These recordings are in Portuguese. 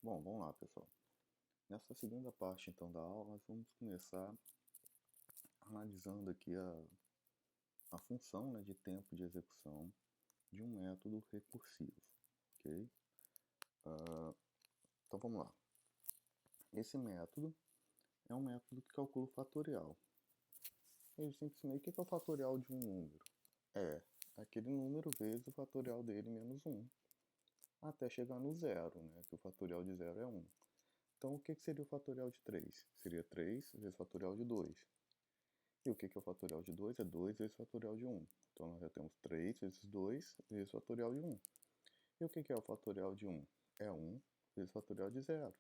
Bom, vamos lá, pessoal. Nessa segunda parte, então, da aula, nós vamos começar analisando aqui a função, né, de tempo de execução de um método recursivo, ok? Então, vamos lá. Esse método é um método que calcula o fatorial. Ele simplesmente, o que é o fatorial de um número? É aquele número vezes o fatorial dele menos 1, até chegar no zero, né, que o fatorial de zero é 1. Então, o que seria o fatorial de 3? Seria 3 vezes o fatorial de 2. E o que é o fatorial de 2? É 2 vezes o fatorial de 1. Então, nós já temos 3 vezes 2 vezes o fatorial de 1. E o que é o fatorial de 1? É 1 vezes o fatorial de 0.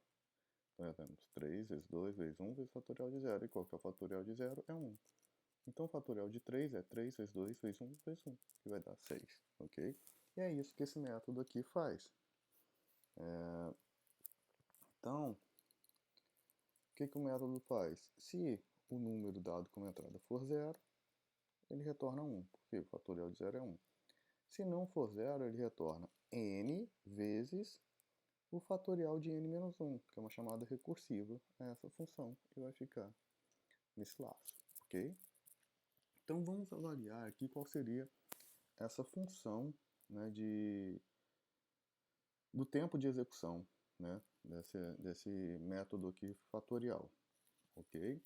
Então, já temos 3 vezes 2 vezes 1 vezes o fatorial de 0. E qual que é o fatorial de 0? É 1. Então, o fatorial de 3 é 3 vezes 2 vezes 1 vezes 1, que vai dar 6. Ok? E é isso que esse método aqui faz. Então, o que o método faz? Se o número dado como entrada for 0, ele retorna 1, porque o fatorial de 0 é 1. Se não for zero, ele retorna n vezes o fatorial de n menos 1, que é uma chamada recursiva a essa função, e vai ficar nesse laço, ok? Então vamos avaliar aqui qual seria essa função, né, do tempo de execução, né, desse método aqui fatorial, ok?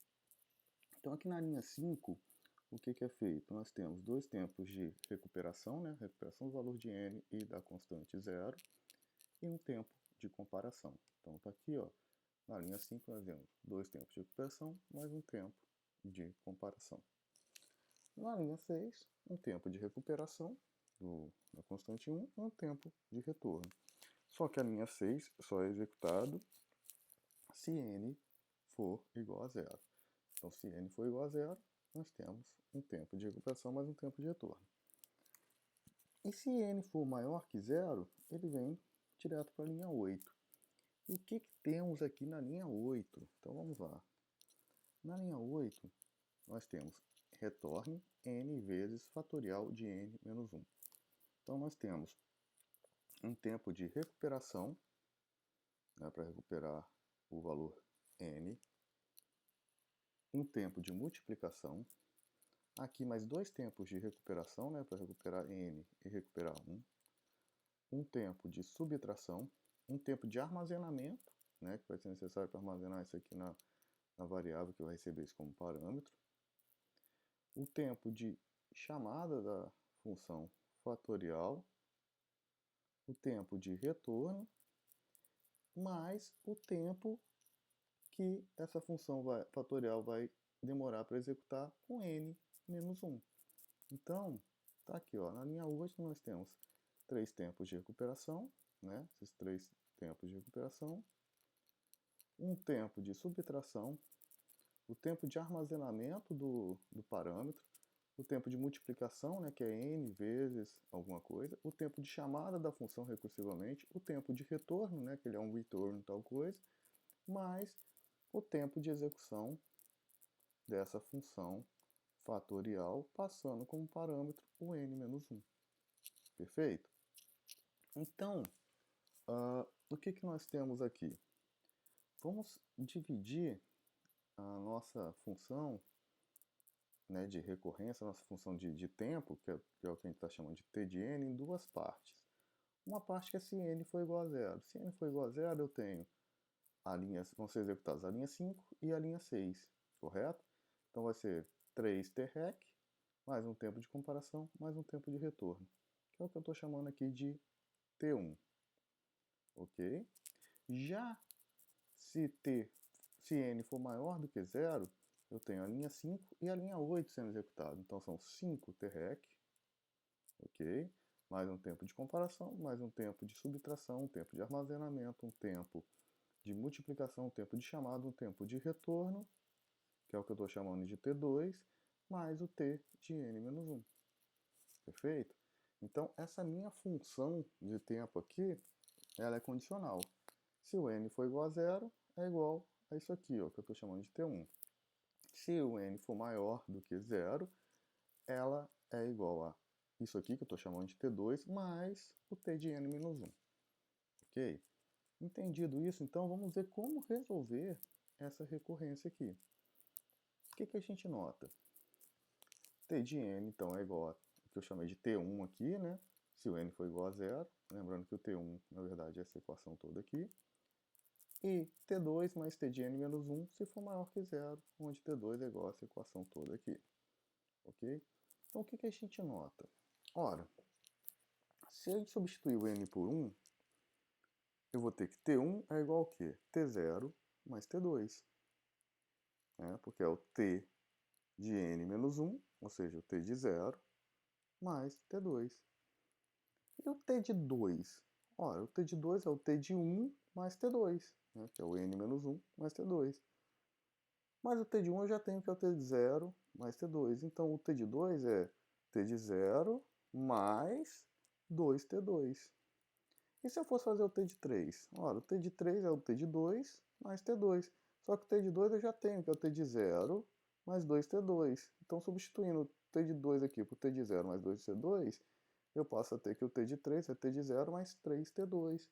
Então aqui na linha 5, o que é feito? Nós temos dois tempos de recuperação, né, recuperação do valor de n e da constante zero, e um tempo de comparação. Então está aqui, ó, na linha 5 nós temos dois tempos de recuperação mais um tempo de comparação. Na linha 6, um tempo de recuperação da constante 1 e um tempo de retorno. Só que a linha 6 só é executado se n for igual a zero. Então, se n for igual a zero, nós temos um tempo de recuperação mais um tempo de retorno. E se n for maior que zero, ele vem direto para a linha 8. E o que temos aqui na linha 8? Então vamos lá. Na linha 8, nós temos retorne n vezes fatorial de n menos 1. Então nós temos um tempo de recuperação, né, para recuperar o valor n, um tempo de multiplicação, aqui mais dois tempos de recuperação, né, para recuperar n e recuperar 1, um tempo de subtração, um tempo de armazenamento, né, que vai ser necessário para armazenar isso aqui na variável que vai receber isso como parâmetro, o tempo de chamada da função fatorial, o tempo de retorno, mais o tempo que essa função fatorial vai demorar para executar com n menos 1. Então, tá aqui, ó, na linha 8 nós temos três tempos de recuperação, né, esses três tempos de recuperação, um tempo de subtração, o tempo de armazenamento do parâmetro, o tempo de multiplicação, né, que é n vezes alguma coisa, o tempo de chamada da função recursivamente, o tempo de retorno, né, que ele é um return tal coisa, mais o tempo de execução dessa função fatorial, passando como parâmetro o n-1. Perfeito? Então, o que nós temos aqui? Vamos dividir a nossa função, né, de recorrência, a nossa função de tempo, que é o que a gente está chamando de t de n, em duas partes. Uma parte que é se n for igual a zero. Se n for igual a zero, eu tenho vão ser executadas a linha 5 e a linha 6, correto? Então vai ser 3t-rec, mais um tempo de comparação, mais um tempo de retorno, que é o que eu estou chamando aqui de t1, ok? Já se n for maior do que zero, eu tenho a linha 5 e a linha 8 sendo executadas. Então são 5t-rec, ok? Mais um tempo de comparação, mais um tempo de subtração, um tempo de armazenamento, um tempo de multiplicação, um tempo de chamada, um tempo de retorno, que é o que eu estou chamando de t2, mais o t de n-1. Perfeito? Então, essa minha função de tempo aqui, ela é condicional. Se o n for igual a zero, é igual a isso aqui, ó, que eu estou chamando de t1. Se o n for maior do que zero, ela é igual a isso aqui, que eu estou chamando de t2, mais o t de n-1. Ok? Entendido isso, então vamos ver como resolver essa recorrência aqui. O que a gente nota? T de n, então, é igual a o que eu chamei de T1 aqui, né? Se o n for igual a zero, lembrando que o T1, na verdade, é essa equação toda aqui. E T2 mais T de n menos 1 se for maior que zero, onde T2 é igual a essa equação toda aqui. Ok? Então, o que a gente nota? Ora, se a gente substituir o n por 1, eu vou ter que T1 é igual ao quê? T0 mais T2. Porque é o T de n menos 1, ou seja, o T de 0, mais T2. E o T de 2? Ora, o T de 2 é o T de 1 mais T2, que é o n menos 1 mais T2. Mas o T de 1 eu já tenho, que é o T de 0 mais T2. Então, o T de 2 é T de 0 mais 2T2. E se eu fosse fazer o T de 3? Ora, o T de 3 é o T de 2 mais T2. Só que o T de 2 eu já tenho, que é o T de 0 mais 2T2. Então, substituindo o T de 2 aqui por T de 0 mais 2T2, eu passo a ter que o T de 3 é T de 0 mais 3T2.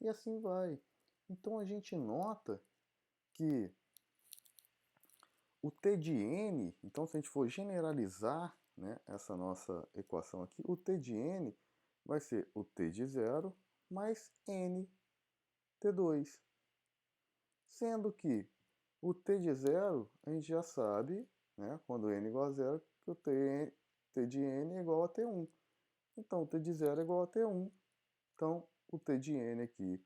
E assim vai. Então, a gente nota que o T de n, então se a gente for generalizar, né, essa nossa equação aqui, o T de n vai ser o T de 0 mais n T2. Sendo que o T de 0, a gente já sabe, né, quando n é igual a 0, que o T de n é igual a T1. Então, o T de 0 é igual a T1. Então, o T de n aqui,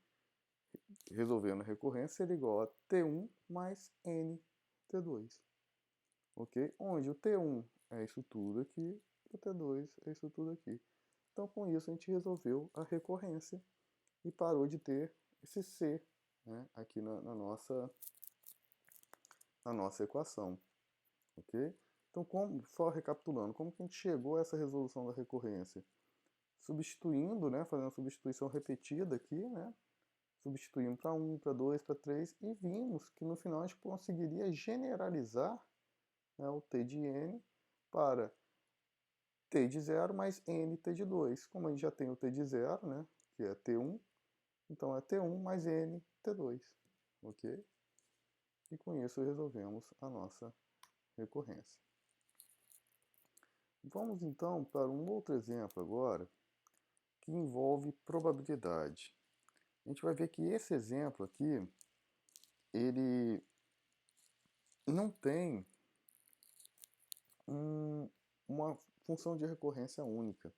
resolvendo a recorrência, seria igual a T1 mais n T2. Ok? Onde o T1 é isso tudo aqui, e o T2 é isso tudo aqui. Então, com isso, a gente resolveu a recorrência e parou de ter esse C, né, aqui na nossa equação. Ok? Então, só recapitulando, como que a gente chegou a essa resolução da recorrência? Substituindo, né, fazendo a substituição repetida aqui, né, substituindo para 1, para 2, para 3, e vimos que no final a gente conseguiria generalizar, né, o T de n para T de 0 mais n T de 2. Como a gente já tem o T de 0, né, que é T1, então é T1 mais n T2. Ok? E com isso resolvemos a nossa recorrência. Vamos então para um outro exemplo agora, que envolve probabilidade. A gente vai ver que esse exemplo aqui, ele não tem uma função de recorrência única.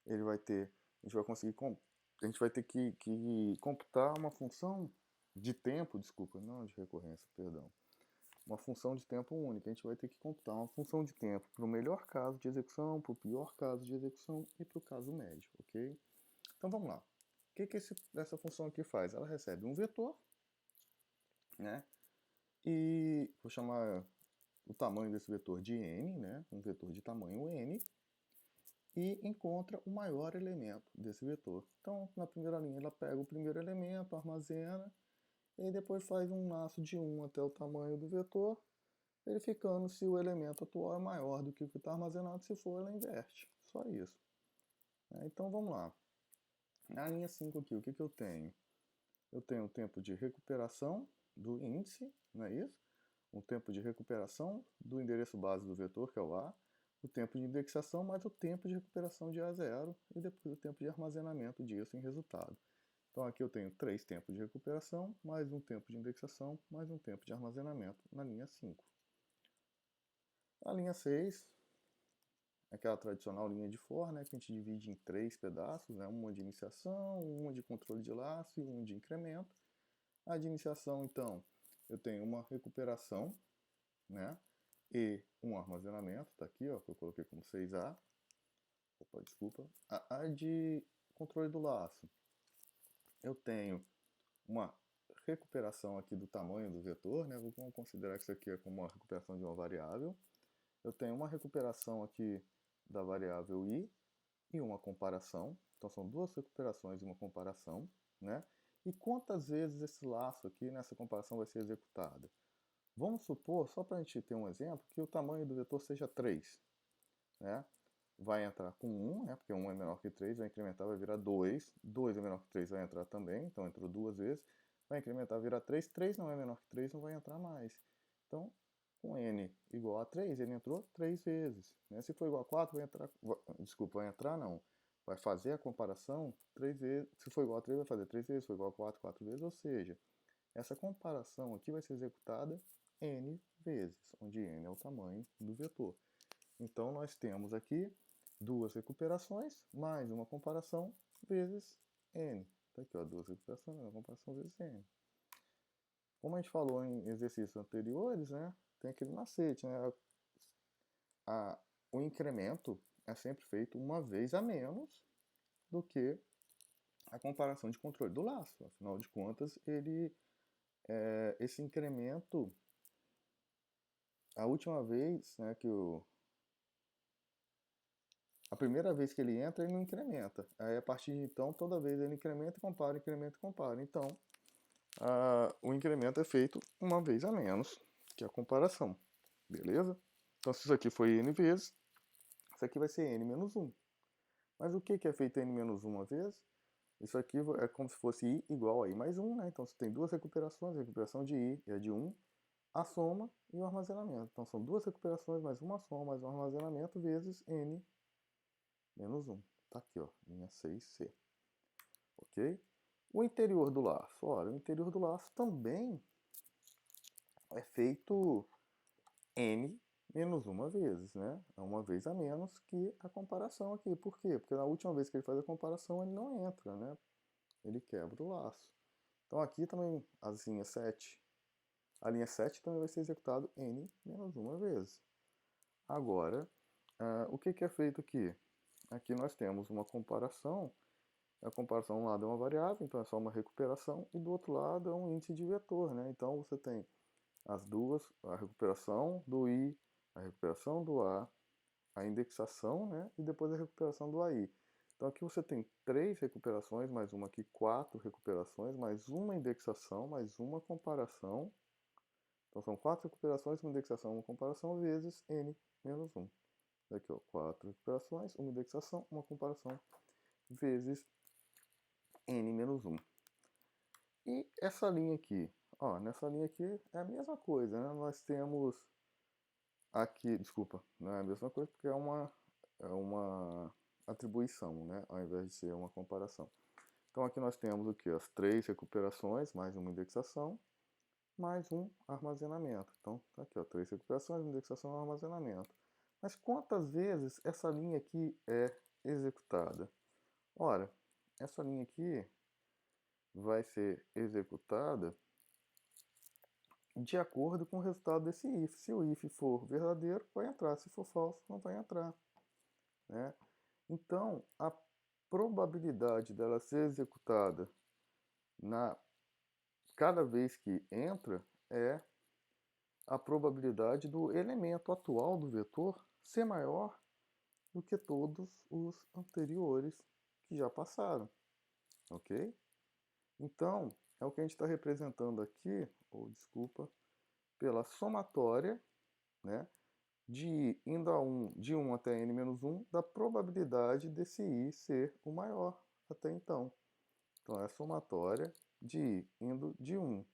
Ele vai ter, a gente vai conseguir, a gente vai ter que computar uma função de tempo, desculpa, não de recorrência, perdão. Uma função de tempo única. A gente vai ter que computar uma função de tempo para o melhor caso de execução, para o pior caso de execução e para o caso médio, ok? Então vamos lá. O que essa função aqui faz? Ela recebe um vetor, né? E vou chamar o tamanho desse vetor de n, né? Um vetor de tamanho n, e encontra o maior elemento desse vetor. Então, na primeira linha, ela pega o primeiro elemento, armazena, e depois faz um laço de 1 até o tamanho do vetor, verificando se o elemento atual é maior do que o que está armazenado. Se for, ela inverte. Só isso. Então, vamos lá. Na linha 5 aqui, o que eu tenho? Eu tenho o tempo de recuperação do índice, não é isso? Um tempo de recuperação do endereço base do vetor, que é o A, o tempo de indexação mais o tempo de recuperação de A0 e depois o tempo de armazenamento disso em resultado. Então aqui eu tenho 3 tempos de recuperação, mais um tempo de indexação, mais um tempo de armazenamento na linha 5. A linha 6, aquela tradicional linha de for, né, que a gente divide em 3 pedaços, né, uma de iniciação, uma de controle de laço e uma de incremento. A de iniciação, então, eu tenho uma recuperação, né, e um armazenamento, está aqui, ó, que eu coloquei como 6A. Opa, desculpa. A de controle do laço, eu tenho uma recuperação aqui do tamanho do vetor, né, vamos considerar que isso aqui é como uma recuperação de uma variável. Eu tenho uma recuperação aqui da variável i e uma comparação. Então são duas recuperações e uma comparação, né? E quantas vezes esse laço aqui nessa comparação vai ser executado? Vamos supor, só para a gente ter um exemplo, que o tamanho do vetor seja 3. Né? vai entrar com 1, né? Porque 1 é menor que 3, vai incrementar, vai virar 2. 2 é menor que 3, vai entrar também, então entrou duas vezes. Vai incrementar, virar 3. 3 não é menor que 3, não vai entrar mais. Então, com n igual a 3, ele entrou 3 vezes. Né? Se for igual a 4, vai entrar... Desculpa, vai entrar não. Vai fazer a comparação 3 vezes. Se for igual a 3, vai fazer 3 vezes. Se for igual a 4, 4 vezes. Ou seja, essa comparação aqui vai ser executada n vezes, onde n é o tamanho do vetor. Então, nós temos aqui duas recuperações mais uma comparação vezes n. Está aqui, ó, duas recuperações mais uma comparação vezes n. Como a gente falou em exercícios anteriores, né, tem aquele macete, né, o incremento é sempre feito uma vez a menos do que a comparação de controle do laço. Afinal de contas, esse incremento, a última vez, né, a primeira vez que ele entra, ele não incrementa. Aí, a partir de então, toda vez ele incrementa e compara, incrementa e compara. Então, o incremento é feito uma vez a menos que a comparação. Beleza? Então, se isso aqui foi n vezes, isso aqui vai ser n menos 1. Mas o que é feito n menos 1 uma vez? Isso aqui é como se fosse i igual a i mais 1, né? Então, você tem duas recuperações, a recuperação de i é de 1, a soma e o armazenamento. Então, são duas recuperações mais uma soma mais um armazenamento vezes n menos 1. Tá aqui, ó, linha 6C. Ok? O interior do laço. Olha, o interior do laço também é feito n menos uma vezes, né? É uma vez a menos que a comparação aqui. Por quê? Porque na última vez que ele faz a comparação, ele não entra, né? Ele quebra o laço. Então aqui também a linha 7 também vai ser executado n menos uma vez. Agora, o que é feito aqui? Aqui nós temos uma comparação. A comparação de um lado é uma variável, então é só uma recuperação, e do outro lado é um índice de vetor, né? Então você tem as duas, a recuperação do i, a recuperação do a indexação, né? E depois a recuperação do ai. Então aqui você tem 3 recuperações, mais uma aqui, 4 recuperações, mais uma indexação, mais uma comparação. Então são 4 recuperações, uma indexação, uma comparação, vezes n menos 1. Aqui, ó, 4 recuperações, uma indexação, uma comparação, vezes n menos 1. E essa linha aqui? Ó, nessa linha aqui é a mesma coisa, né? Nós temos aqui, desculpa, não é a mesma coisa porque é uma atribuição, né? Ao invés de ser uma comparação. Então aqui nós temos o que? As 3 recuperações, mais uma indexação, mais um armazenamento. Então tá aqui, ó, 3 recuperações, indexação e armazenamento. Mas quantas vezes essa linha aqui é executada? Ora, essa linha aqui vai ser executada de acordo com o resultado desse if. Se o if for verdadeiro, vai entrar. Se for falso, não vai entrar. Né? Então, a probabilidade dela ser executada cada vez que entra é a probabilidade do elemento atual do vetor ser maior do que todos os anteriores que já passaram. Ok? Então, é o que a gente está representando aqui, ou desculpa, pela somatória, né, de 1 até n menos 1, da probabilidade desse i ser o maior até então. Então, é a somatória de i indo de 1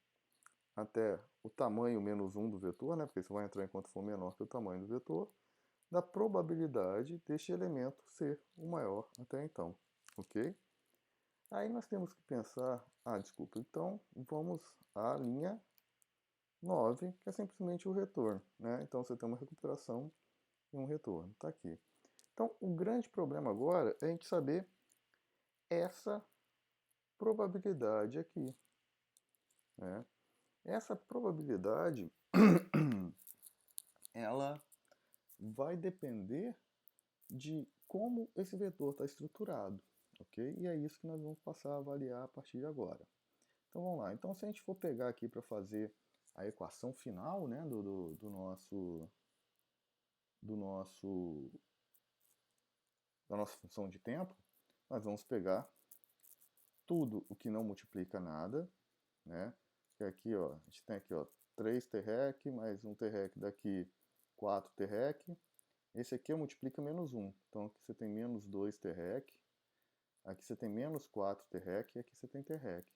até o tamanho menos 1 do vetor, né, porque isso vai entrar enquanto for menor que o tamanho do vetor, da probabilidade deste elemento ser o maior até então. Ok? Aí nós temos que pensar... desculpa. Então, vamos à linha 9, que é simplesmente o retorno. Né? Então, você tem uma recuperação e um retorno. Está aqui. Então, o grande problema agora é a gente saber essa probabilidade aqui. Né? Essa probabilidade, ela vai depender de como esse vetor está estruturado. Ok? E é isso que nós vamos passar a avaliar a partir de agora. Então, vamos lá. Então, se a gente for pegar aqui para fazer a equação final, né, da nossa função de tempo, nós vamos pegar tudo o que não multiplica nada, né? Que aqui, ó, a gente tem aqui, ó, 3 Trec mais um Trec daqui, 4 Trec, Esse aqui eu multiplico menos 1. Então aqui você tem menos 2 Trec, aqui você tem menos 4 Trec e aqui você tem Trec.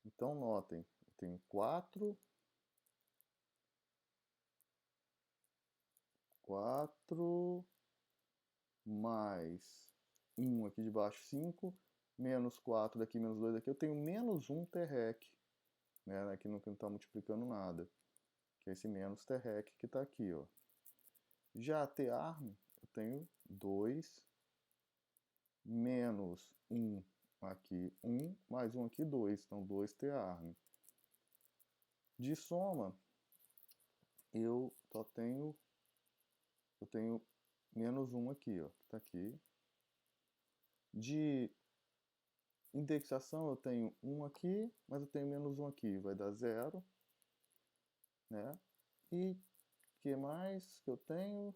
Então notem, eu tenho 4 mais 1 aqui de baixo, 5, menos 4 daqui, menos 2 daqui, eu tenho menos 1 Trec, né? Aqui não está multiplicando nada, que é esse menos Trec que está aqui, ó. Já a T-arm, eu tenho 2 menos 1 aqui, 1, mais 1 aqui, 2, então 2 T-arm. De soma, eu tenho menos 1 aqui, ó, que está aqui. De indexação eu tenho 1 aqui, mas eu tenho menos 1 aqui, vai dar 0, né? E que mais que eu tenho?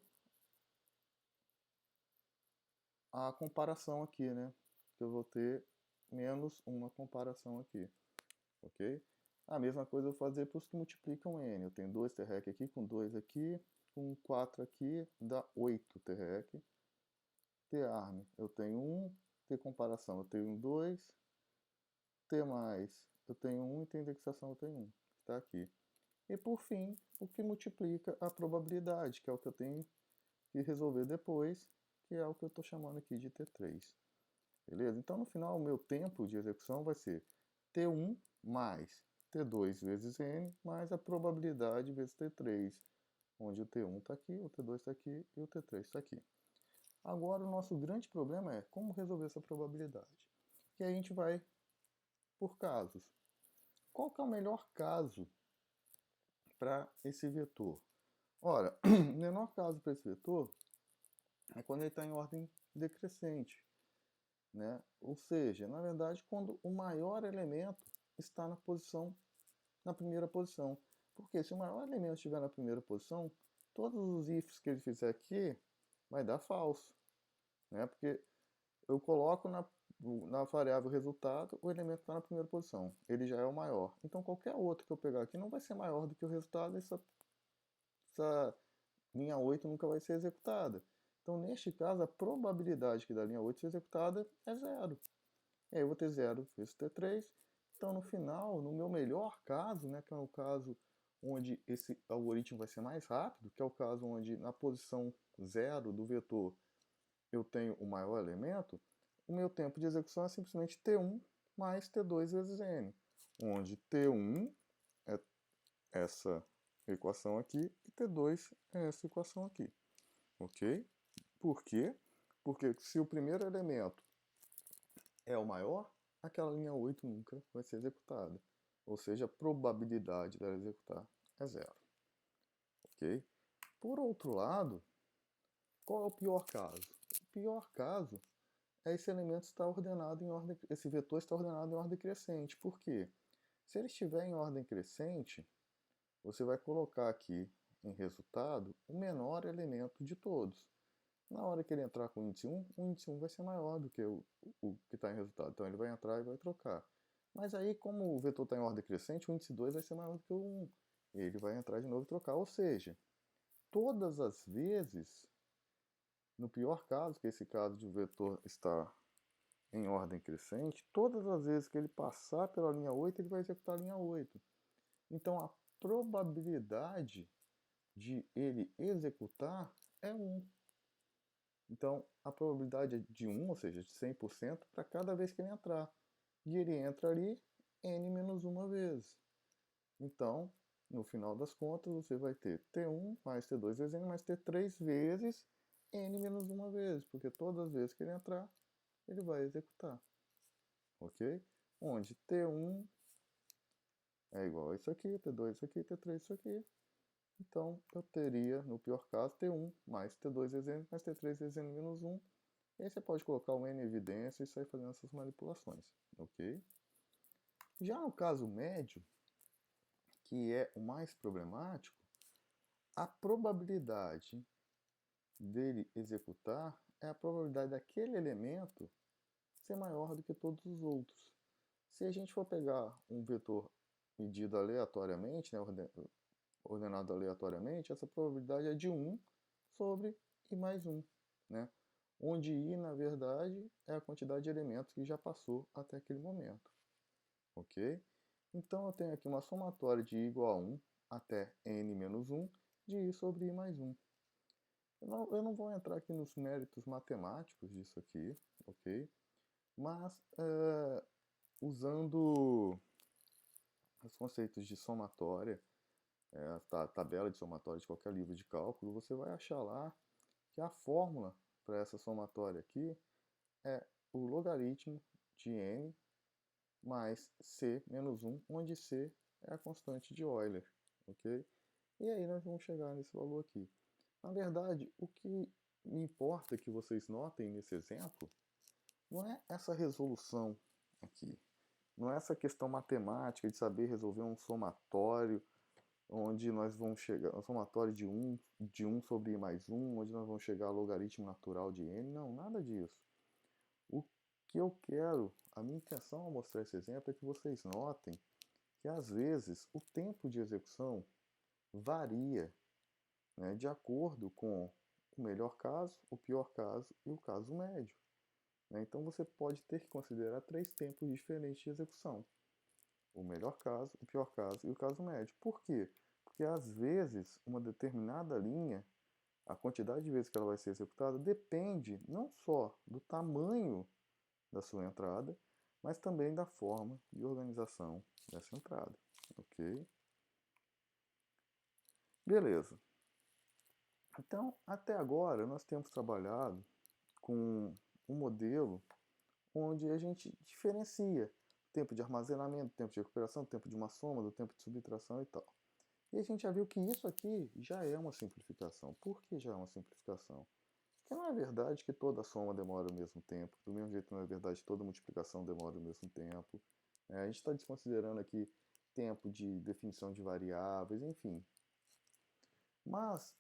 A comparação aqui, né? Que eu vou ter menos uma comparação aqui, ok? A mesma coisa eu vou fazer para os que multiplicam n. Eu tenho 2 Trec aqui, com 2 aqui, com 4 aqui, dá 8 Trec. T-arm, eu tenho 1, T comparação, eu tenho 2, T mais, eu tenho 1 e T indexação, eu tenho 1, que está aqui. E por fim, o que multiplica a probabilidade, que é o que eu tenho que resolver depois, que é o que eu estou chamando aqui de T3. Beleza? Então no final o meu tempo de execução vai ser T1 mais T2 vezes N mais a probabilidade vezes T3, onde o T1 está aqui, o T2 está aqui e o T3 está aqui. Agora o nosso grande problema é como resolver essa probabilidade. E aí a gente vai por casos. Qual que é o melhor caso para esse vetor? Ora, o menor caso para esse vetor é quando ele está em ordem decrescente, né? Ou seja, na verdade, quando o maior elemento está na primeira posição. Porque se o maior elemento estiver na primeira posição, todos os ifs que ele fizer aqui vai dar falso, né? Porque eu coloco na variável resultado, o elemento está na primeira posição. Ele já é o maior. Então qualquer outro que eu pegar aqui não vai ser maior do que o resultado, essa linha 8 nunca vai ser executada. Então, neste caso, a probabilidade que da linha 8 ser executada é zero. E aí eu vou ter 0 vezes T3. Então, no final, no meu melhor caso, né, que é o caso onde esse algoritmo vai ser mais rápido, que é o caso onde na posição 0 do vetor eu tenho o maior elemento, o meu tempo de execução é simplesmente T1 mais T2 vezes N, onde T1 é essa equação aqui e T2 é essa equação aqui, ok? Por quê? Porque se o primeiro elemento é o maior, aquela linha 8 nunca vai ser executada. Ou seja, a probabilidade dela executar é zero. Ok? Por outro lado, qual é o pior caso? O pior caso é esse elemento estar ordenado em ordem, esse vetor está ordenado em ordem crescente. Por quê? Se ele estiver em ordem crescente, você vai colocar aqui em resultado o menor elemento de todos. Na hora que ele entrar com o índice 1, o índice 1 vai ser maior do que o que está em resultado. Então ele vai entrar e vai trocar. Mas aí, como o vetor está em ordem crescente, o índice 2 vai ser maior do que o 1. Ele vai entrar de novo e trocar. Ou seja, todas as vezes, no pior caso, que é esse caso de o vetor estar em ordem crescente, todas as vezes que ele passar pela linha 8, ele vai executar a linha 8. Então a probabilidade de ele executar é 1. Então, a probabilidade é de 1, ou seja, de 100% para cada vez que ele entrar. E ele entra ali n menos uma vez. Então, no final das contas, você vai ter T1 mais T2 vezes n mais T3 vezes n menos uma vez, porque todas as vezes que ele entrar, ele vai executar. Ok? Onde T1 é igual a isso aqui, T2 isso aqui, T3 isso aqui. Então, eu teria, no pior caso, T1 mais T2 vezes n mais T3 vezes n menos 1. E aí você pode colocar o n em evidência e sair fazendo essas manipulações, ok? Já no caso médio, que é o mais problemático, a probabilidade dele executar é a probabilidade daquele elemento ser maior do que todos os outros. Se a gente for pegar um vetor medido aleatoriamente, né, ordenado aleatoriamente, essa probabilidade é de 1 sobre e mais 1, né? Onde i, na verdade, é a quantidade de elementos que já passou até aquele momento, ok? Então eu tenho aqui uma somatória de i igual a 1 até n menos 1 de i sobre i mais 1. Eu não vou entrar aqui nos méritos matemáticos disso aqui, ok? Mas usando os conceitos de somatória, a tabela de somatória de qualquer livro de cálculo, você vai achar lá que a fórmula para essa somatória aqui é o logaritmo de n mais c menos 1, onde c é a constante de Euler, ok? E aí nós vamos chegar nesse valor aqui. Na verdade, o que me importa que vocês notem nesse exemplo não é essa resolução aqui, não é essa questão matemática de saber resolver um somatório, onde nós vamos chegar, um somatório de 1 sobre i mais 1, onde nós vamos chegar ao logaritmo natural de n, não, nada disso. O que eu quero, a minha intenção ao mostrar esse exemplo é que vocês notem que às vezes o tempo de execução varia, né, de acordo com o melhor caso, o pior caso e o caso médio. Então você pode ter que considerar 3 tempos diferentes de execução. O melhor caso, o pior caso e o caso médio. Por quê? Porque às vezes uma determinada linha, a quantidade de vezes que ela vai ser executada depende não só do tamanho da sua entrada, mas também da forma de organização dessa entrada. Ok? Beleza. Então, até agora, nós temos trabalhado com um modelo onde a gente diferencia o tempo de armazenamento, o tempo de recuperação, o tempo de uma soma, do tempo de subtração e tal. E a gente já viu que isso aqui já é uma simplificação. Por que já é uma simplificação? Porque não é verdade que toda soma demora o mesmo tempo, do mesmo jeito não é verdade que toda multiplicação demora o mesmo tempo. A gente está desconsiderando aqui tempo de definição de variáveis, enfim. Mas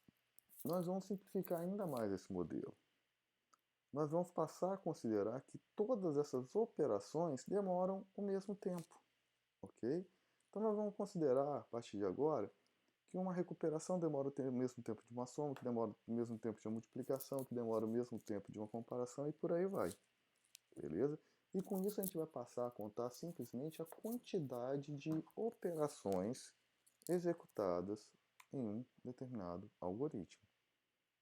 nós vamos simplificar ainda mais esse modelo. Nós vamos passar a considerar que todas essas operações demoram o mesmo tempo, ok? Então nós vamos considerar, a partir de agora, que uma recuperação demora o mesmo tempo de uma soma, que demora o mesmo tempo de uma multiplicação, que demora o mesmo tempo de uma comparação e por aí vai, beleza? E com isso a gente vai passar a contar simplesmente a quantidade de operações executadas em um determinado algoritmo,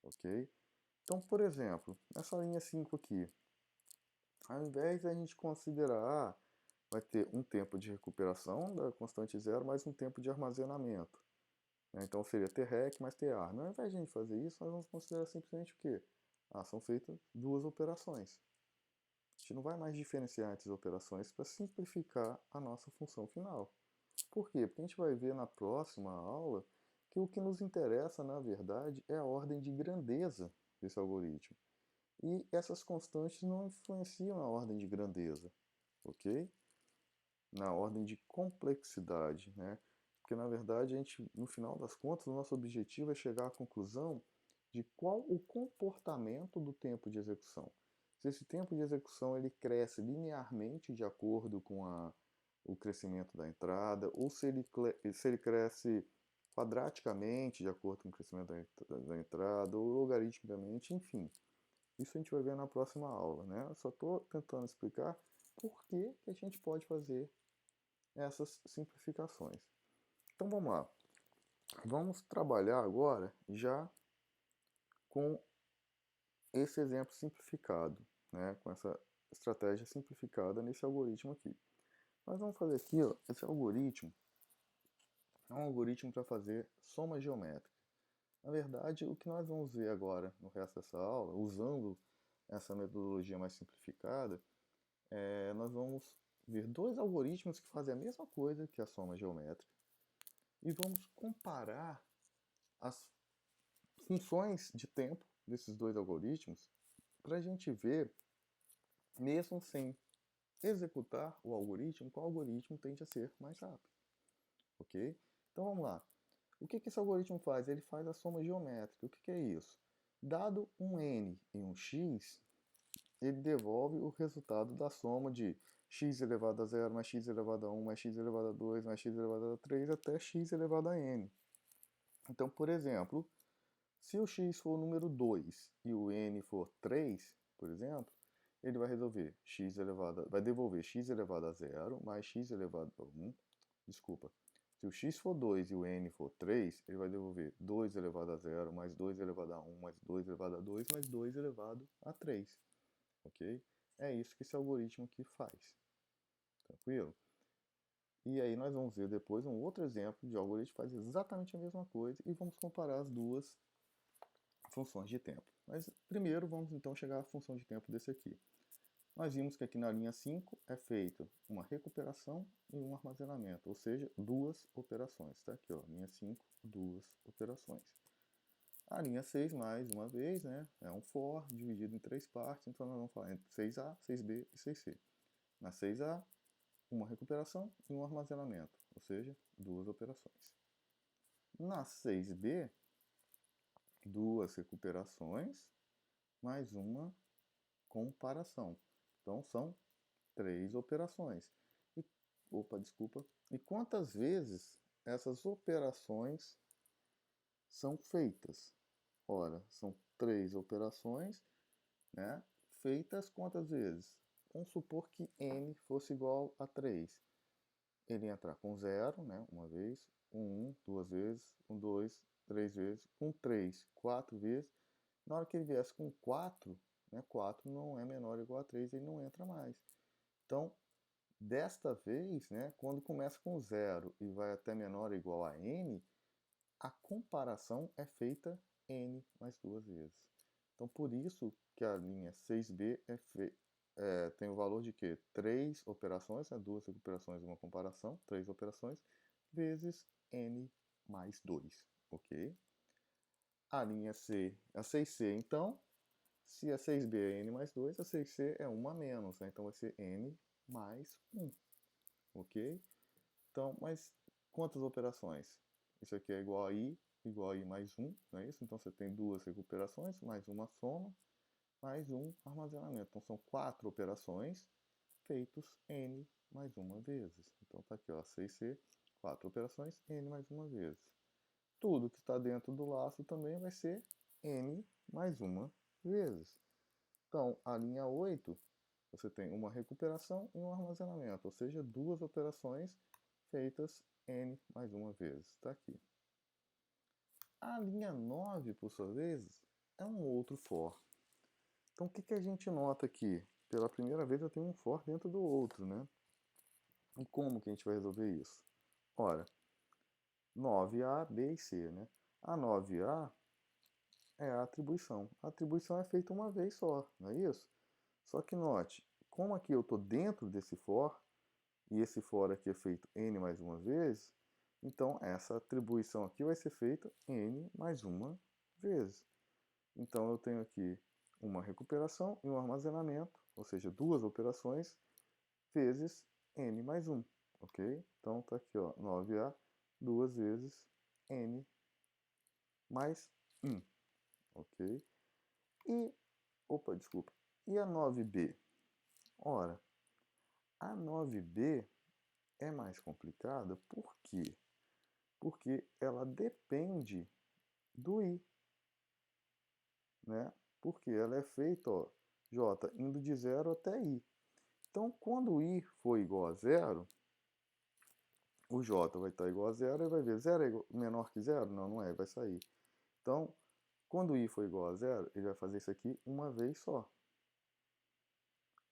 ok? Então, por exemplo, nessa linha 5 aqui, ao invés de a gente considerar, vai ter um tempo de recuperação da constante zero mais um tempo de armazenamento. Então seria trrec mais tr. Ao invés de a gente fazer isso, nós vamos considerar simplesmente o quê? São feitas duas operações. A gente não vai mais diferenciar entre as operações para simplificar a nossa função final. Por quê? Porque a gente vai ver na próxima aula que o que nos interessa, na verdade, é a ordem de grandeza desse algoritmo. E essas constantes não influenciam a ordem de grandeza, ok? Na ordem de complexidade, né? Porque, na verdade, a gente, no final das contas, o nosso objetivo é chegar à conclusão de qual o comportamento do tempo de execução. Se esse tempo de execução ele cresce linearmente de acordo com o crescimento da entrada, ou se ele cresce quadraticamente de acordo com o crescimento da entrada, ou logaritmicamente, enfim. Isso a gente vai ver na próxima aula, né? Eu só estou tentando explicar por que a gente pode fazer essas simplificações. Então vamos lá. Vamos trabalhar agora já com esse exemplo simplificado, né? Com essa estratégia simplificada nesse algoritmo aqui. Nós vamos fazer aqui, ó, esse algoritmo é um algoritmo para fazer soma geométrica. Na verdade, o que nós vamos ver agora no resto dessa aula, usando essa metodologia mais simplificada, nós vamos ver dois algoritmos que fazem a mesma coisa que a soma geométrica e vamos comparar as funções de tempo desses dois algoritmos para a gente ver, mesmo sem executar o algoritmo, qual algoritmo tende a ser mais rápido. Ok? Então vamos lá. O que esse algoritmo faz? Ele faz a soma geométrica. O que é isso? Dado um n e um x, ele devolve o resultado da soma de x elevado a 0 mais x elevado a 1 mais x elevado a 2 mais x elevado a 3 até x elevado a n. Então, por exemplo, Se o x for o número 2 e o n for 3, por exemplo, ele vai resolver vai devolver x elevado a 0 mais x elevado a 1. Desculpa. Se o x for 2 e o n for 3, ele vai devolver 2 elevado a 0 mais 2 elevado a 1 mais 2 elevado a 2 mais 2 elevado a 3. Ok? É isso que esse algoritmo aqui faz. Tranquilo? E aí nós vamos ver depois um outro exemplo de algoritmo que faz exatamente a mesma coisa e vamos comparar as duas funções de tempo. Mas primeiro vamos então chegar à função de tempo desse aqui. Nós vimos que aqui na linha 5 é feito uma recuperação e um armazenamento, ou seja, duas operações. Está aqui, ó, linha 5, duas operações. A linha 6, mais uma vez, né, é um for dividido em três partes, então nós vamos falar entre 6A, 6B e 6C. Na 6A, uma recuperação e um armazenamento, ou seja, duas operações. Na 6B, duas recuperações mais uma comparação. Então são três operações. Desculpa. E quantas vezes essas operações são feitas? Ora, são três operações, né? Feitas quantas vezes? Vamos supor que n fosse igual a 3. Ele ia entrar com 0, né? Uma vez, 1, duas vezes, 2, três vezes, 3, 4 vezes. Na hora que ele viesse com 4, né? 4 não é menor ou igual a 3, ele não entra mais. Então, desta vez, né, quando começa com 0 e vai até menor ou igual a n, a comparação é feita n mais duas vezes. Então, por isso que a linha 6b tem o valor de quê? 3 operações, né, duas recuperações e uma comparação, 3 operações, vezes n mais 2, ok? A linha C, a 6c, então, se a 6b é n mais 2, a 6c é 1 a menos, né? Então vai ser n mais 1, ok? Então, mas quantas operações? Isso aqui é igual a i mais 1, não é isso? Então você tem duas recuperações, mais uma soma, mais um armazenamento. Então são 4 operações feitos n mais uma vezes. Então tá aqui, ó, 6c, 4 operações, n mais uma vez. Tudo que está dentro do laço também vai ser n mais uma vezes. Então, a linha 8, você tem uma recuperação e um armazenamento, ou seja, duas operações feitas n mais uma vez. Está aqui. A linha 9, por sua vez, é um outro for. Então, o que a gente nota aqui? Pela primeira vez eu tenho um for dentro do outro, né? E como que a gente vai resolver isso? Ora, 9A, B e C, né? A 9A é a atribuição. A atribuição é feita uma vez só, não é isso? Só que note, como aqui eu estou dentro desse for, e esse for aqui é feito n mais uma vez, então essa atribuição aqui vai ser feita n mais uma vez. Então eu tenho aqui uma recuperação e um armazenamento, ou seja, duas operações, vezes n mais 1, ok? Então está aqui, ó, 9A, duas vezes n mais 1, ok? Desculpa. E a 9b? Ora, a 9b é mais complicada, por quê? Porque ela depende do i, né? Porque ela é feita, ó, j indo de 0 até i. Então, quando o i for igual a 0, o j vai estar igual a 0 e vai ver 0 é menor que 0? Não, não é, vai sair. Então, quando o i for igual a 0, ele vai fazer isso aqui uma vez só.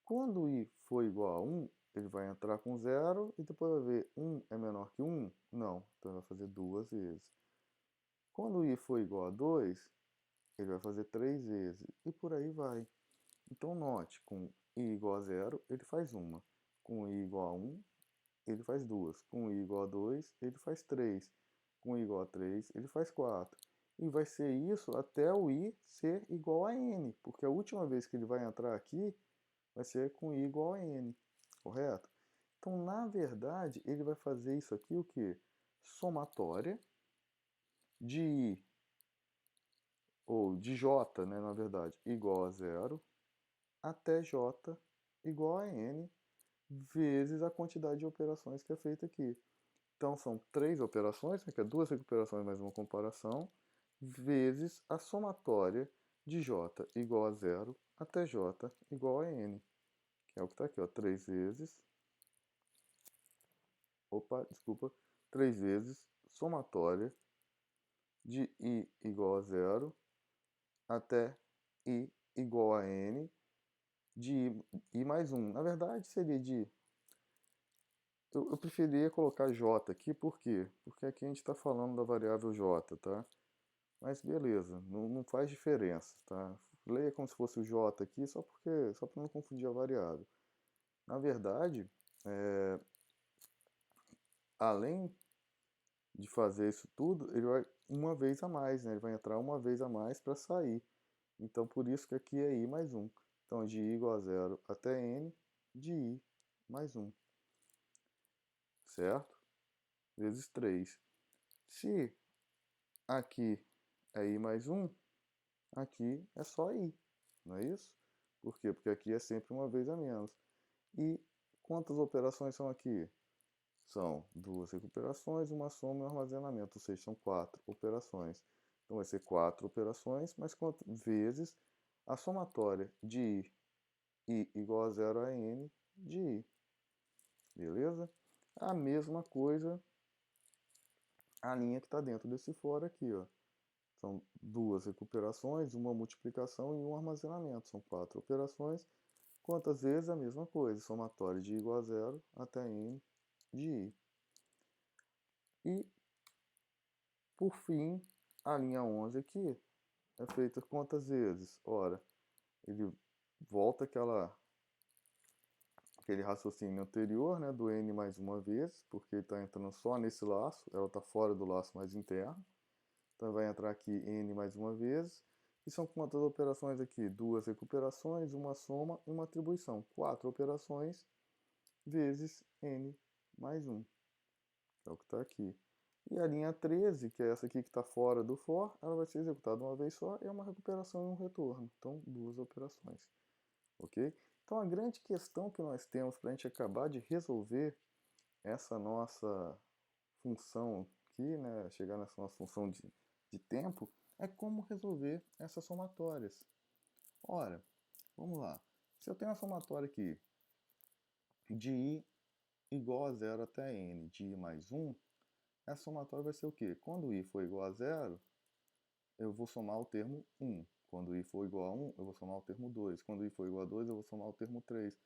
Quando i for igual a 1, ele vai entrar com 0 e depois vai ver 1 é menor que 1? Não, então ele vai fazer duas vezes. Quando i for igual a 2, ele vai fazer 3 vezes e por aí vai. Então note, com i igual a 0, ele faz uma. Com i igual a 1, ele faz duas. Com i igual a 2, ele faz 3. Com i igual a 3, ele faz 4. E vai ser isso até o i ser igual a n, porque a última vez que ele vai entrar aqui vai ser com i igual a n, correto? Então, na verdade, ele vai fazer isso aqui o quê? Somatória de i, ou de j, né, na verdade, igual a 0, até j igual a n, vezes a quantidade de operações que é feita aqui. Então, são três operações, né, que é duas recuperações mais uma comparação, vezes a somatória de j igual a zero até j igual a n, que é o que está aqui, ó, 3 vezes, 3 vezes somatória de i igual a zero até i igual a n de i mais 1. Na verdade, seria de... Eu preferiria colocar j aqui, por quê? Porque aqui a gente está falando da variável j, tá? Mas beleza, não faz diferença, tá? Leia como se fosse o j aqui, só para não confundir a variável. Na verdade, além de fazer isso tudo, ele vai uma vez a mais, né? Ele vai entrar uma vez a mais para sair. Então, por isso que aqui é i mais 1. Então, de i igual a zero até n, de i mais 1, certo? Vezes 3. Se aqui é i mais 1, aqui é só i, não é isso? Por quê? Porque aqui é sempre uma vez a menos. E quantas operações são aqui? São duas recuperações, uma soma e um armazenamento, ou seja, são 4 operações. Então vai ser 4 operações, mas vezes a somatória de i igual a zero a n de i. Beleza? A mesma coisa a linha que está dentro desse fora aqui, ó. São duas recuperações, uma multiplicação e um armazenamento. São 4 operações. Quantas vezes a mesma coisa? Somatória de i igual a zero até n de i. E, por fim, a linha 11 aqui é feita quantas vezes? Ora, ele volta aquele raciocínio anterior, né, do n mais uma vez, porque ele está entrando só nesse laço, ela está fora do laço mais interno. Então vai entrar aqui n mais uma vez. E são quantas operações aqui? Duas recuperações, uma soma e uma atribuição. 4 operações vezes n mais 1. É o que está aqui. E a linha 13, que é essa aqui que está fora do for, ela vai ser executada uma vez só e é uma recuperação e um retorno. Então, duas operações. Ok? Então, a grande questão que nós temos para a gente acabar de resolver essa nossa função aqui, né, chegar nessa nossa função de tempo, é como resolver essas somatórias. Ora, vamos lá. Se eu tenho uma somatória aqui de i igual a zero até n de i mais 1, essa somatória vai ser o quê? Quando i for igual a zero, eu vou somar o termo 1. Quando i for igual a 1, eu vou somar o termo 2. Quando i for igual a 2, eu vou somar o termo 3.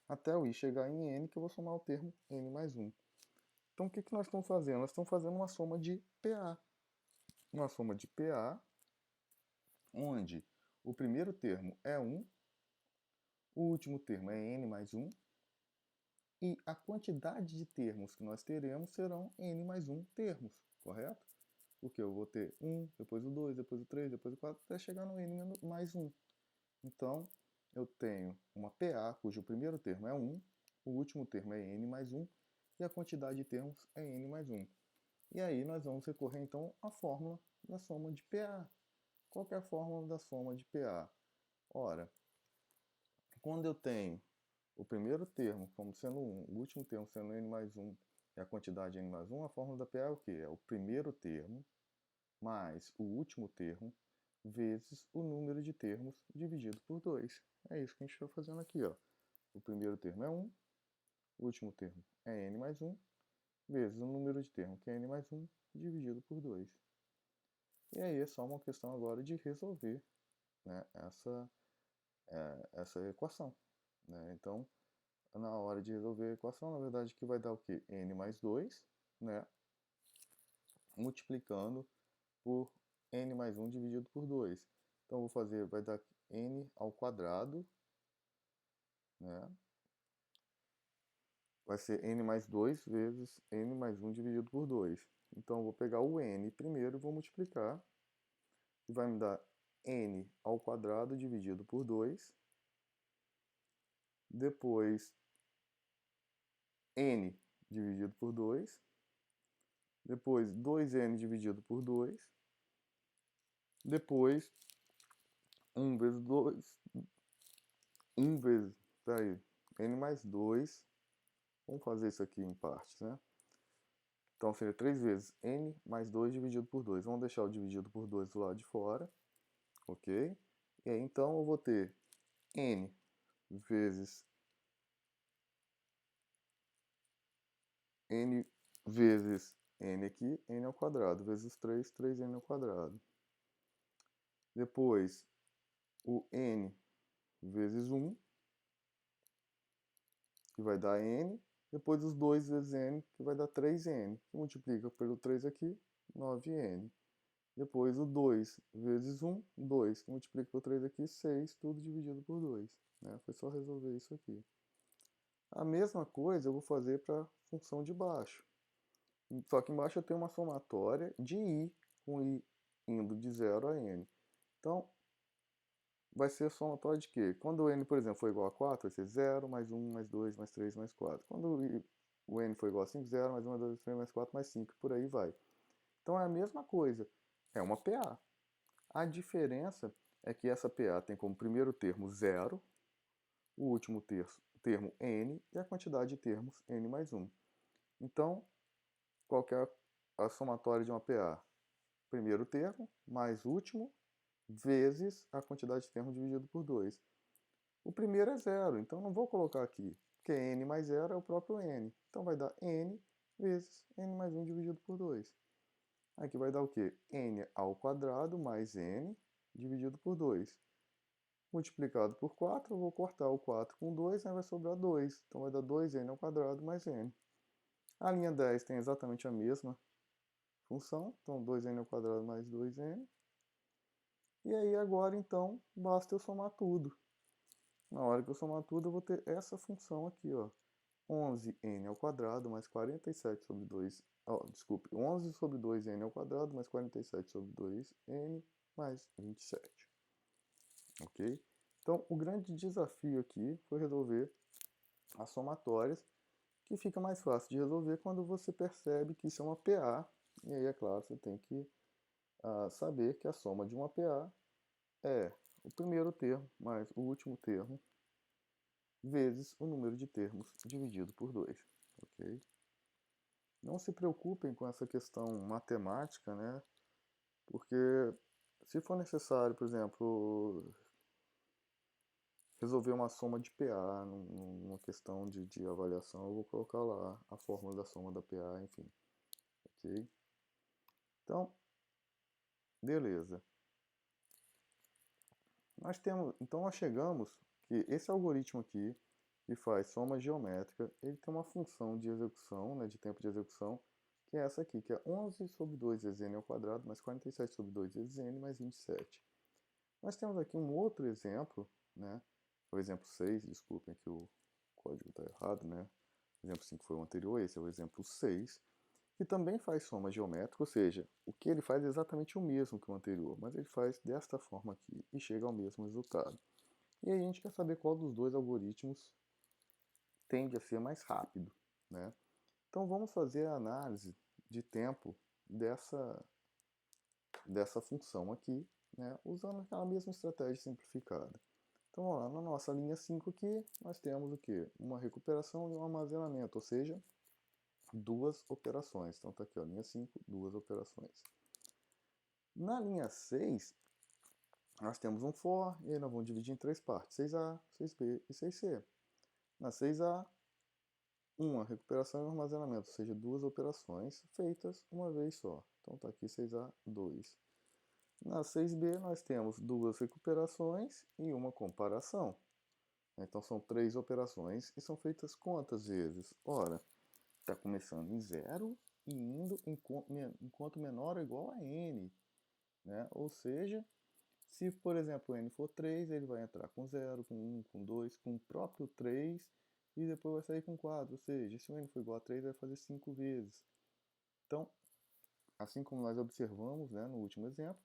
Até o i chegar em n, que eu vou somar o termo n mais 1. Então, o que nós estamos fazendo? Nós estamos fazendo uma soma de PA. Uma soma de PA, onde o primeiro termo é 1, o último termo é n mais 1, e a quantidade de termos que nós teremos serão n mais 1 termos, correto? Porque eu vou ter 1, depois o 2, depois o 3, depois o 4, até chegar no n mais 1. Então, eu tenho uma PA, cujo primeiro termo é 1, o último termo é n mais 1, e a quantidade de termos é n mais 1. E aí nós vamos recorrer, então, à fórmula da soma de PA. Qual que é a fórmula da soma de PA? Ora, quando eu tenho o primeiro termo como sendo 1, o último termo sendo n mais 1 e a quantidade n mais 1, a fórmula da PA é o quê? É o primeiro termo mais o último termo vezes o número de termos dividido por 2. É isso que a gente está fazendo aqui, ó. O primeiro termo é 1, o último termo é n mais 1, vezes o número de termos, que é n mais 1, dividido por 2. E aí é só uma questão agora de resolver, né, essa equação. Né? Então, na hora de resolver a equação, na verdade, que vai dar o quê? N mais 2, né, multiplicando por n mais 1 dividido por 2. Então, vou fazer, vai dar n ao quadrado, né? Vai ser n mais 2 vezes n mais 1 dividido por 2. Então, eu vou pegar o n primeiro e vou multiplicar, e vai me dar n ao quadrado dividido por 2. Depois, n dividido por 2. Depois, 2n dividido por 2. Depois, 1 vezes 2, 1 vezes, peraí, n mais 2, vamos fazer isso aqui em partes, né? Então seria 3 vezes n mais 2 dividido por 2. Vamos deixar o dividido por 2 do lado de fora, ok? E aí então eu vou ter n vezes n aqui, n ao quadrado, vezes 3, 3n ao quadrado. Depois, o n vezes 1, que vai dar n. Depois os 2 vezes n, que vai dar 3n, que multiplica pelo 3 aqui, 9n. Depois o 2 vezes 1, 2, que multiplica por 3 aqui, 6, tudo dividido por 2. Né? Foi só resolver isso aqui. A mesma coisa eu vou fazer para a função de baixo. Só que embaixo eu tenho uma somatória de i, com i indo de 0 a n. Então, vai ser a somatória de quê? Quando o n, por exemplo, for igual a 4, vai ser 0, mais 1, mais 2, mais 3, mais 4. Quando o n for igual a 5, 0, mais 1, mais 2, mais 3, mais 4, mais 5, por aí vai. Então é a mesma coisa, é uma PA. A diferença é que essa PA tem como primeiro termo 0, o último termo n e a quantidade de termos n mais 1. Então, qual que é a somatória de uma PA? Primeiro termo mais último vezes a quantidade de termos dividido por 2. O primeiro é 0, então não vou colocar aqui, porque n mais 0 é o próprio n. Então vai dar n vezes n mais 1 dividido por 2. Aqui vai dar o quê? N ao quadrado mais n dividido por 2. Multiplicado por 4, eu vou cortar o 4 com 2, aí vai sobrar 2. Então vai dar 2n ao quadrado mais n. A linha 10 tem exatamente a mesma função, então 2n ao quadrado mais 2n. E aí agora então basta eu somar tudo. Na hora que eu somar tudo eu vou ter essa função aqui, ó. 11n ao quadrado mais 47 sobre 2, desculpe, 11 sobre 2n ao quadrado mais 47 sobre 2n mais 27. Ok? Então, o grande desafio aqui foi resolver as somatórias, que fica mais fácil de resolver quando você percebe que isso é uma PA, e aí, é claro, você tem que saber que a soma de uma PA é o primeiro termo mais o último termo vezes o número de termos dividido por 2. Ok? Não se preocupem com essa questão matemática, né? Porque se for necessário, por exemplo, resolver uma soma de PA numa questão de avaliação, eu vou colocar lá a fórmula da soma da PA, enfim. Ok? Então, beleza. Então nós chegamos que esse algoritmo aqui, que faz soma geométrica, ele tem uma função de execução, né, de tempo de execução, que é essa aqui, que é 11 sobre 2 vezes n ao quadrado, mais 47 sobre 2 vezes n, mais 27. Nós temos aqui um outro exemplo, né, o exemplo 6, desculpem que o código está errado, né, o exemplo 5 foi o anterior, esse é o exemplo 6, que também faz soma geométrica, ou seja, o que ele faz é exatamente o mesmo que o anterior, mas ele faz desta forma aqui e chega ao mesmo resultado. E aí a gente quer saber qual dos dois algoritmos tende a ser mais rápido, né? Então vamos fazer a análise de tempo dessa função aqui, né, usando aquela mesma estratégia simplificada. Então vamos lá, na nossa linha 5 aqui, nós temos o quê? Uma recuperação e um armazenamento, ou seja, duas operações. Então está aqui, ó, linha 5, duas operações. Na linha 6, nós temos um for, e aí nós vamos dividir em três partes, 6A, 6B e 6C. Na 6A, uma recuperação e um armazenamento, ou seja, duas operações feitas uma vez só. Então está aqui 6A, 2. Na 6B, nós temos duas recuperações e uma comparação. Então são três operações e são feitas quantas vezes? Ora, está começando em 0 e indo enquanto menor ou igual a n. Né? Ou seja, se, por exemplo, n for 3, ele vai entrar com 0, com 1, com 2, com o próprio 3 e depois vai sair com 4. Ou seja, se o n for igual a 3, vai fazer 5 vezes. Então, assim como nós observamos, né, no último exemplo,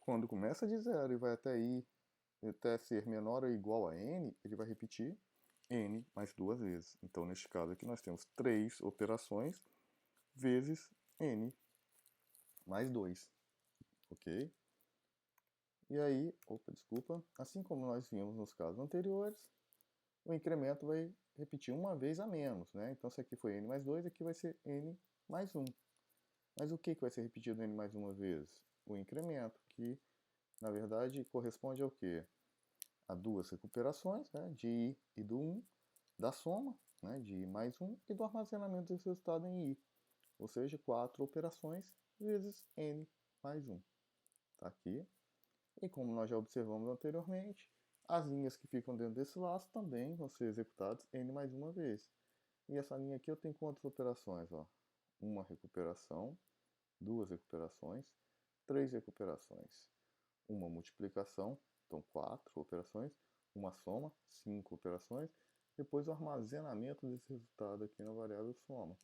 quando começa de 0 e vai até ser menor ou igual a n, ele vai repetir n mais duas vezes. Então, neste caso aqui, nós temos 3 operações vezes n mais 2. Ok? E aí, desculpa, assim como nós vimos nos casos anteriores, o incremento vai repetir uma vez a menos, né? Então, se aqui foi n mais 2, aqui vai ser n mais 1. Mas o que vai ser repetido n mais uma vez? O incremento, que na verdade corresponde ao quê? A duas recuperações, né, de i e do 1, da soma, né, de i mais 1, e do armazenamento desse resultado em i. Ou seja, 4 operações vezes n mais 1. Está aqui. E como nós já observamos anteriormente, as linhas que ficam dentro desse laço também vão ser executadas n mais uma vez. E essa linha aqui eu tenho quantas operações? Ó? Uma recuperação, duas recuperações, três recuperações, uma multiplicação, então 4 operações, uma soma, 5 operações, depois o armazenamento desse resultado aqui na variável soma.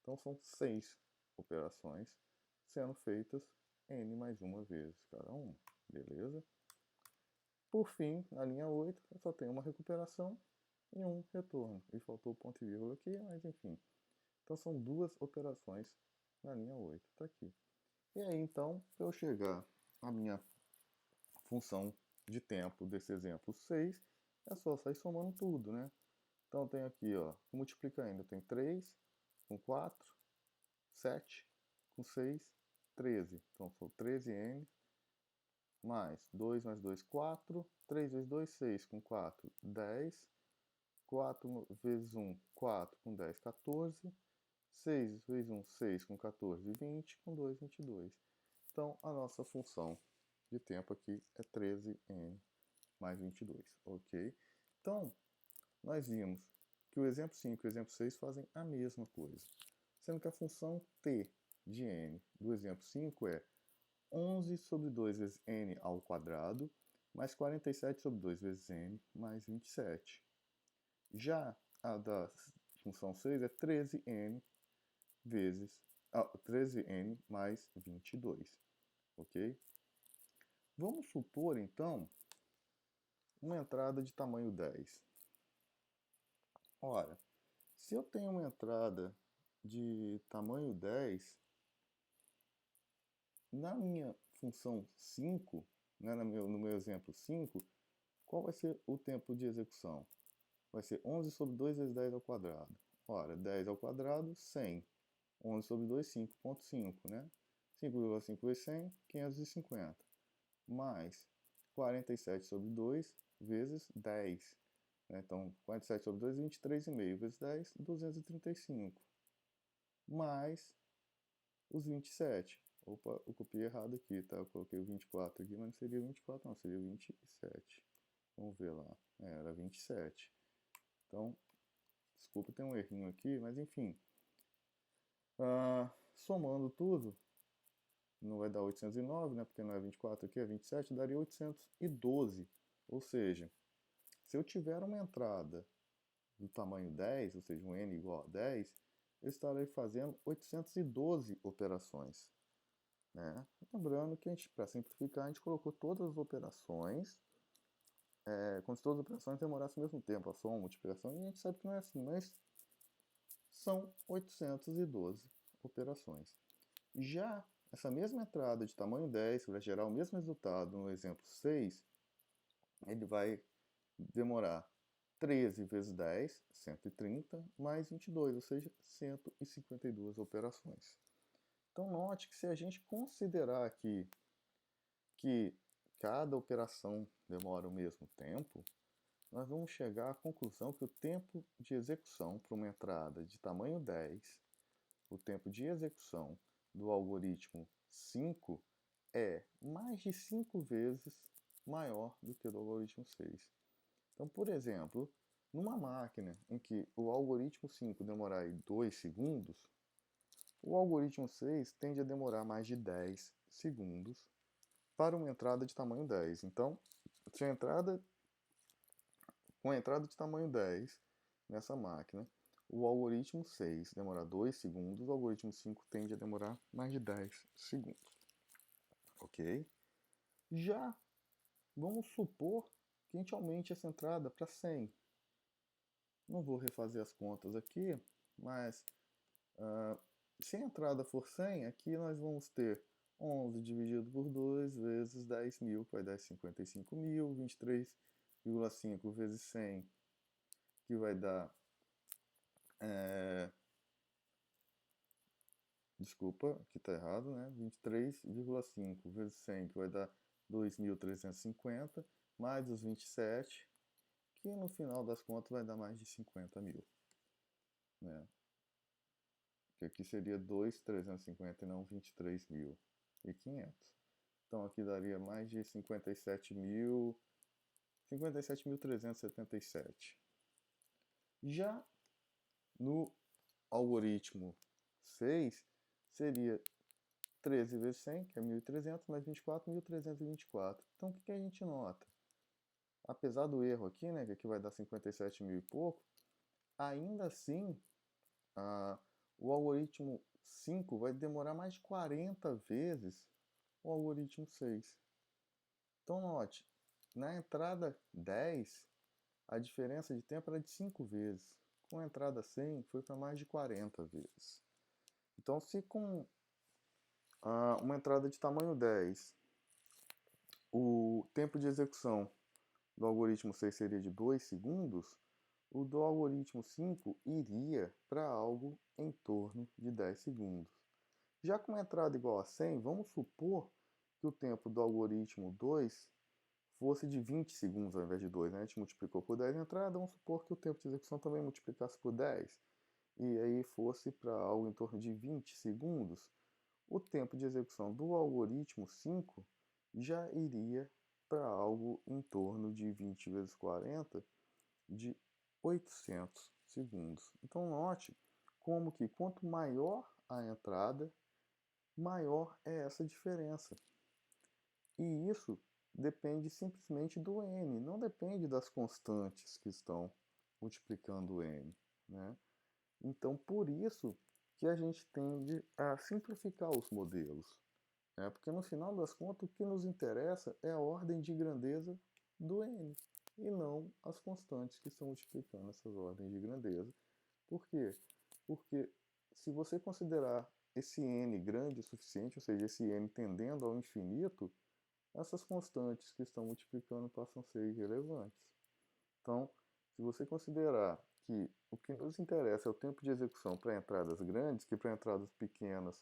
Então são 6 operações sendo feitas n mais uma vez cada uma, beleza? Por fim, na linha 8, eu só tenho uma recuperação e um retorno. E faltou o ponto e vírgula aqui, mas enfim. Então são duas operações na linha 8, está aqui. E aí então, para eu chegar à minha função de tempo desse exemplo 6, é só sair somando tudo, né? Então eu tenho aqui, ó, multiplicando, eu tenho 3 com 4, 7 com 6, 13. Então são 13n mais 2 mais 2, 4. 3 vezes 2, 6 com 4, 10. 4 vezes 1, 4 com 10, 14. 6 vezes 1, 6 com 14, 20. Com 2, 22. Então a nossa função de tempo aqui é 13n mais 22, ok? Então, nós vimos que o exemplo 5 e o exemplo 6 fazem a mesma coisa, sendo que a função t de n do exemplo 5 é 11 sobre 2 vezes n ao quadrado, mais 47 sobre 2 vezes n, mais 27. Já a da função 6 é 13n vezes 13n mais 22, ok? Vamos supor, então, uma entrada de tamanho 10. Ora, se eu tenho uma entrada de tamanho 10, na minha função 5, né, no meu exemplo 5, qual vai ser o tempo de execução? Vai ser 11 sobre 2 vezes 10 ao quadrado. Ora, 10 ao quadrado, 100. 11 sobre 2, 5,5, né? 5,5 vezes 100, 550. Mais 47 sobre 2 vezes 10. Então, 47 sobre 2, 23,5 vezes 10, 235. Mais os 27. Opa, eu copiei errado aqui, tá? Eu coloquei o 24 aqui, mas não seria 24 não, seria 27. Vamos ver lá. Era 27. Então, desculpa, tem um errinho aqui, mas enfim. Somando tudo, não vai dar 809, né? Porque não é 24 aqui, é 27, daria 812. Ou seja, se eu tiver uma entrada do tamanho 10, ou seja, um n igual a 10, eu estarei fazendo 812 operações. Né? Lembrando que, para simplificar, a gente colocou todas as operações, como se todas as operações demorassem o mesmo tempo, a soma, a multiplicação, e a gente sabe que não é assim, mas são 812 operações. Já essa mesma entrada de tamanho 10, que vai gerar o mesmo resultado no exemplo 6, ele vai demorar 13 vezes 10, 130, mais 22, ou seja, 152 operações. Então note que se a gente considerar aqui que cada operação demora o mesmo tempo, nós vamos chegar à conclusão que o tempo de execução para uma entrada de tamanho 10, o tempo de execução do algoritmo 5 é mais de 5 vezes maior do que o do algoritmo 6. Então, por exemplo, numa máquina em que o algoritmo 5 demorar 2 segundos, o algoritmo 6 tende a demorar mais de 10 segundos para uma entrada de tamanho 10. Então, se a entrada com a entrada de tamanho 10 nessa máquina, o algoritmo 6 demora 2 segundos, o algoritmo 5 tende a demorar mais de 10 segundos. Ok? Já vamos supor que a gente aumente essa entrada para 100. Não vou refazer as contas aqui, mas se a entrada for 100, aqui nós vamos ter 11 dividido por 2 vezes 10.000, que vai dar 55.000, 23,5 vezes 100, que vai dar Desculpa, aqui está errado, né? 23,5 vezes 100, que vai dar 2.350, mais os 27, que no final das contas vai dar mais de 50 mil, né? Que aqui seria 2.350 e não 23.500. Então aqui daria mais de 57.377. Já no algoritmo 6, seria 13 vezes 100, que é 1.300, mais 24, 1.324. Então o que a gente nota? Apesar do erro aqui, né, que aqui vai dar 57 mil e pouco, ainda assim, o algoritmo 5 vai demorar mais de 40 vezes o algoritmo 6. Então note, na entrada 10, a diferença de tempo era de 5 vezes. Com a entrada 100, foi para mais de 40 vezes. Então, se com uma entrada de tamanho 10, o tempo de execução do algoritmo 6 seria de 2 segundos, o do algoritmo 5 iria para algo em torno de 10 segundos. Já com uma entrada igual a 100, vamos supor que o tempo do algoritmo 2 fosse de 20 segundos ao invés de 2. Né? A gente multiplicou por 10 a entrada, vamos supor que o tempo de execução também multiplicasse por 10. E aí fosse para algo em torno de 20 segundos. O tempo de execução do algoritmo 5 já iria para algo em torno de 20 vezes 40, de 800 segundos. Então note como que quanto maior a entrada, maior é essa diferença. E isso depende simplesmente do n, não depende das constantes que estão multiplicando o n, né? Então, por isso que a gente tende a simplificar os modelos, né? Porque no final das contas o que nos interessa é a ordem de grandeza do n, e não as constantes que estão multiplicando essas ordens de grandeza. Por quê? Porque se você considerar esse n grande o suficiente, ou seja, esse n tendendo ao infinito, essas constantes que estão multiplicando passam a ser irrelevantes. Então, se você considerar que o que nos interessa é o tempo de execução para entradas grandes, que para entradas pequenas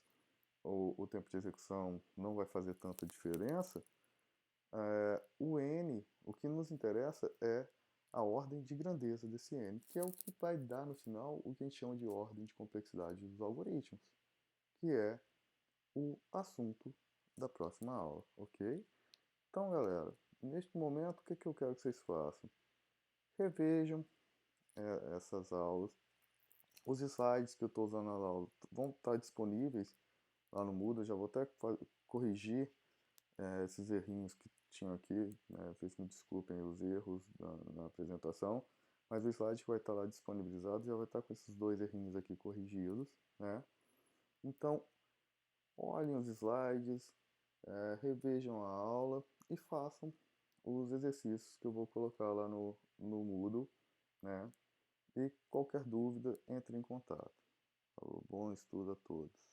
o tempo de execução não vai fazer tanta diferença, o n, o que nos interessa é a ordem de grandeza desse n, que é o que vai dar no final o que a gente chama de ordem de complexidade dos algoritmos, que é o assunto da próxima aula, ok? Então, galera, neste momento, o que eu quero que vocês façam? Revejam essas aulas. Os slides que eu estou usando na aula vão estar disponíveis lá no Moodle. Eu já vou até corrigir esses errinhos que tinham aqui. Né? Vocês me desculpem os erros na apresentação. Mas o slide vai estar lá disponibilizado já vai estar com esses dois errinhos aqui corrigidos. Né? Então, olhem os slides, revejam a aula e façam os exercícios que eu vou colocar lá no Moodle, né? E qualquer dúvida, entre em contato. Bom estudo a todos.